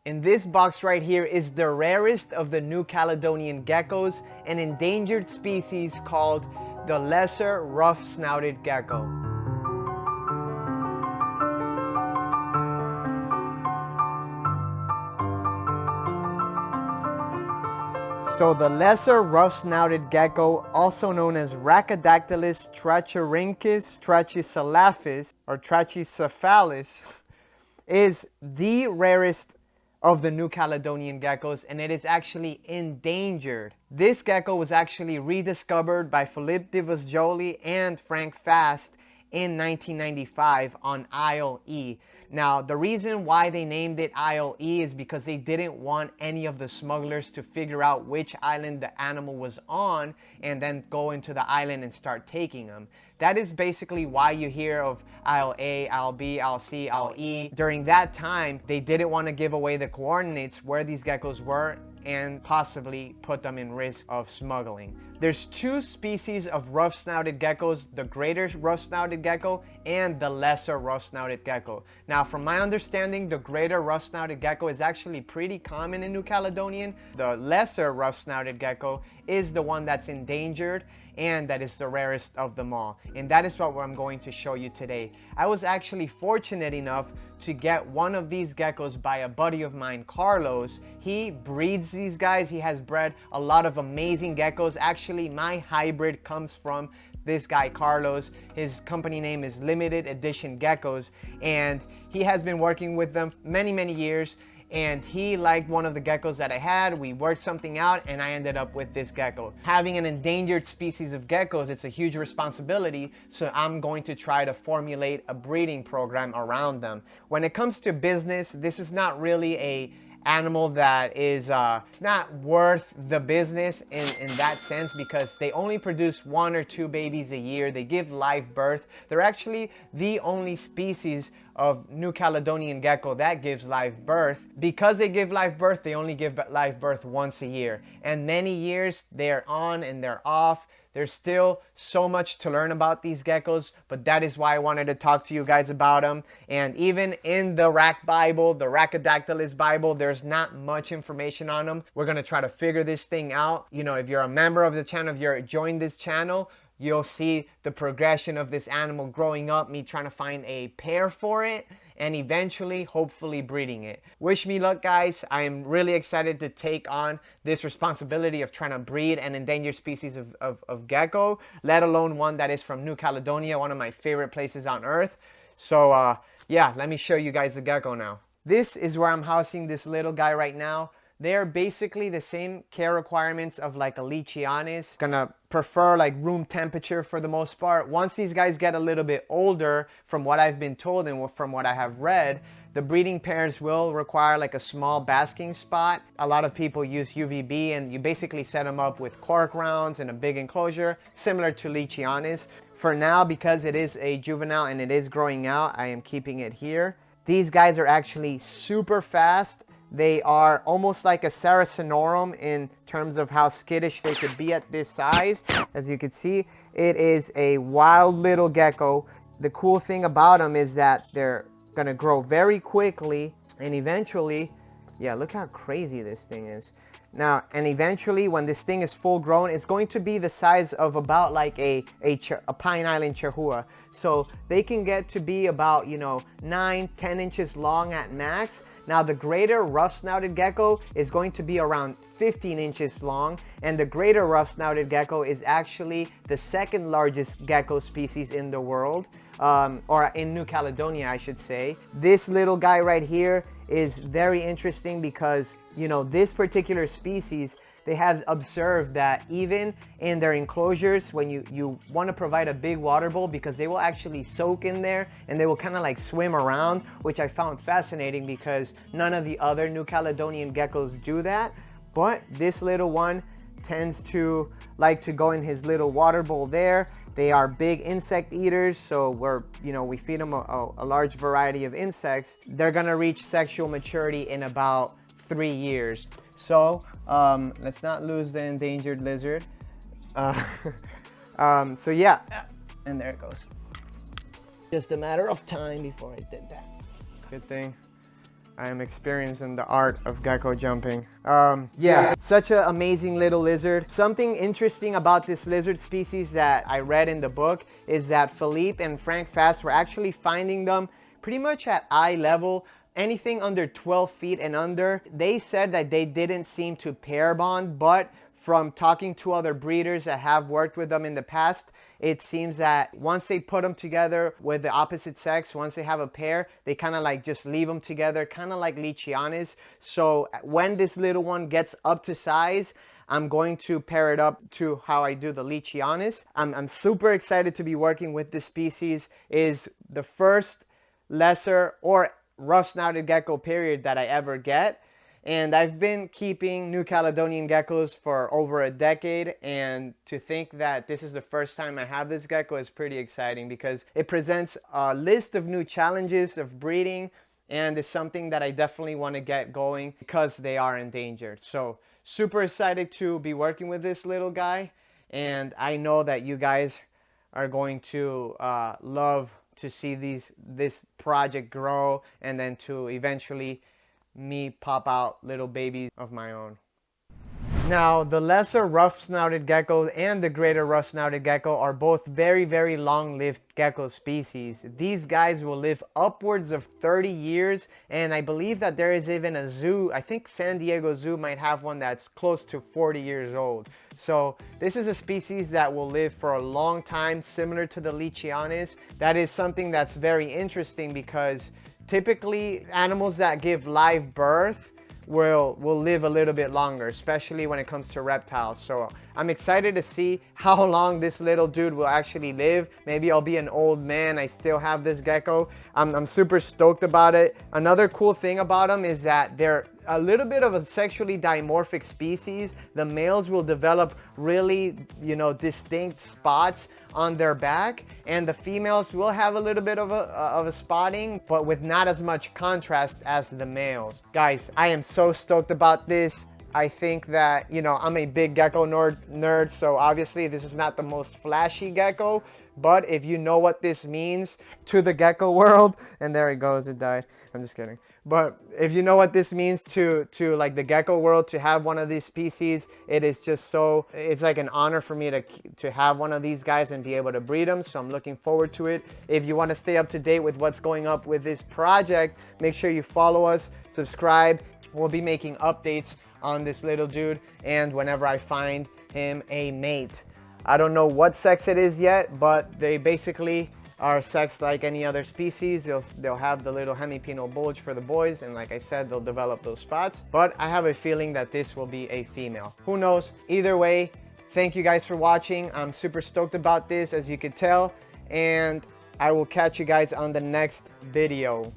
In this box right here is the rarest of the New Caledonian geckos, an endangered species called the lesser rough-snouted gecko. So the lesser rough-snouted gecko, also known as Rhacodactylus trachyrhynchus trachycephalalis or trachycephalus, is the rarest of the New Caledonian geckos, and it is actually endangered. This gecko was actually rediscovered by Philippe de Vosjoli and Frank Fast in 1995 on Isle E. Now, the reason why they named it Isle E is because they didn't want any of the smugglers to figure out which island the animal was on and then go into the island and start taking them. That is basically why you hear of Isle A, Isle B, Isle C, Isle E. During that time, they didn't want to give away the coordinates where these geckos were and possibly put them in risk of smuggling. There's two species of rough-snouted geckos, the greater rough-snouted gecko and the lesser rough-snouted gecko. Now, from my understanding, the greater rough-snouted gecko is actually pretty common in New Caledonian. The lesser rough-snouted gecko is the one that's endangered and that is the rarest of them all. And that is what I'm going to show you today. I was actually fortunate enough to get one of these geckos by a buddy of mine, Carlos. He breeds these guys. He has bred a lot of amazing geckos. Actually, my hybrid comes from this guy, Carlos. His company name is Limited Edition Geckos, and he has been working with them many years. And he liked one of the geckos that I had. We worked something out and I ended up with this gecko. Having an endangered species of geckos, it's a huge responsibility, so I'm going to try to formulate a breeding program around them. When it comes to business, this is not really a animal that is it's not worth the business in that sense, because they only produce 1 or 2 babies a year. They give live birth. They're actually the only species of New Caledonian gecko that gives live birth. Because they give live birth, they only give live birth once a year, and many years they're on and they're off. There's still so much to learn about these geckos, but that is why I wanted to talk to you guys about them. And even in the Rack Bible, the Rhacodactylus Bible, there's not much information on them. We're gonna try to figure this thing out. You know, if you're a member of the channel, if you're joined this channel, you'll see the progression of this animal growing up, me trying to find a pair for it, and eventually, hopefully, breeding it. Wish me luck, guys. I am really excited to take on this responsibility of trying to breed an endangered species of gecko, let alone one that is from New Caledonia, one of my favorite places on earth. So, yeah, let me show you guys the gecko now. This is where I'm housing this little guy right now. They're basically the same care requirements of like a Leachianis. Gonna prefer like room temperature for the most part. Once these guys get a little bit older, from what I've been told and from what I have read, the breeding pairs will require like a small basking spot. A lot of people use UVB, and you basically set them up with cork rounds and a big enclosure, similar to Leachianis. For now, because it is a juvenile and it is growing out, I am keeping it here. These guys are actually super fast. They are almost like a Saracenorum in terms of how skittish they could be at this size. As you can see, it is a wild little gecko. The cool thing about them is that they're gonna grow very quickly, and eventually, yeah, look how crazy this thing is. Now, and eventually when this thing is full grown, it's going to be the size of about like a Pine Island Chihuahua. So they can get to be about, you know, 9-10 inches long at max. Now the greater rough-snouted gecko is going to be around 15 inches long, and the greater rough-snouted gecko is actually the second largest gecko species in the world. Or in New Caledonia, I should say. This little guy right here is very interesting because, you know, this particular species, they have observed that even in their enclosures, when you want to provide a big water bowl, because they will actually soak in there and they will kind of like swim around, which I found fascinating because none of the other New Caledonian geckos do that. But this little one tends to like to go in his little water bowl there. They are big insect eaters, so we feed them a large variety of insects. They're gonna reach sexual maturity in about 3 years. So let's not lose the endangered lizard. So yeah, and there it goes. Just a matter of time before I did that. Good thing I am experiencing the art of gecko jumping. Yeah, such an amazing little lizard. Something interesting about this lizard species that I read in the book is that Philippe and Frank Fast were actually finding them pretty much at eye level. Anything under 12 feet and under. They said that they didn't seem to pair bond, but from talking to other breeders that have worked with them in the past, it seems that once they put them together with the opposite sex, once they have a pair, they kind of like just leave them together, kind of like Lichianis. So when this little one gets up to size, I'm going to pair it up to how I do the Lichianis. I'm super excited to be working with this species. Is the first lesser or rough-snouted gecko period that I ever get. And I've been keeping New Caledonian geckos for over a decade, and to think that this is the first time I have this gecko is pretty exciting because it presents a list of new challenges of breeding, and is something that I definitely want to get going because they are endangered. So super excited to be working with this little guy, and I know that you guys are going to love to see this project grow, and then to eventually me pop out little babies of my own. Now, the lesser rough-snouted gecko and the greater rough-snouted gecko are both very, very long-lived gecko species. These guys will live upwards of 30 years, and I believe that there is even a zoo, I think San Diego Zoo might have one that's close to 40 years old. So this is a species that will live for a long time, similar to the Lichianis. That is something that's very interesting because typically animals that give live birth will live a little bit longer, especially when it comes to reptiles. So I'm excited to see how long this little dude will actually live. Maybe I'll be an old man, I still have this gecko. I'm super stoked about it. Another cool thing about them is that they're a little bit of a sexually dimorphic species. The males will develop really, distinct spots on their back, and the females will have a little bit of a spotting, but with not as much contrast as the males. Guys, I am so stoked about this. I think that, I'm a big gecko nerd, so obviously this is not the most flashy gecko, but if you know what this means to the gecko world, and there it goes, it died. I'm just kidding. But if you know what this means to like the gecko world, to have one of these species, it is just so, it's like an honor for me to have one of these guys and be able to breed them. So I'm looking forward to it. If you want to stay up to date with what's going up with this project, make sure you follow us, subscribe. We'll be making updates on this little dude, and whenever I find him a mate. I don't know what sex it is yet, but they basically are sexed like any other species. They'll have the little hemipenal bulge for the boys, and like I said, they'll develop those spots. But I have a feeling that this will be a female. Who knows? Either way, thank you guys for watching. I'm super stoked about this, as you could tell, and I will catch you guys on the next video.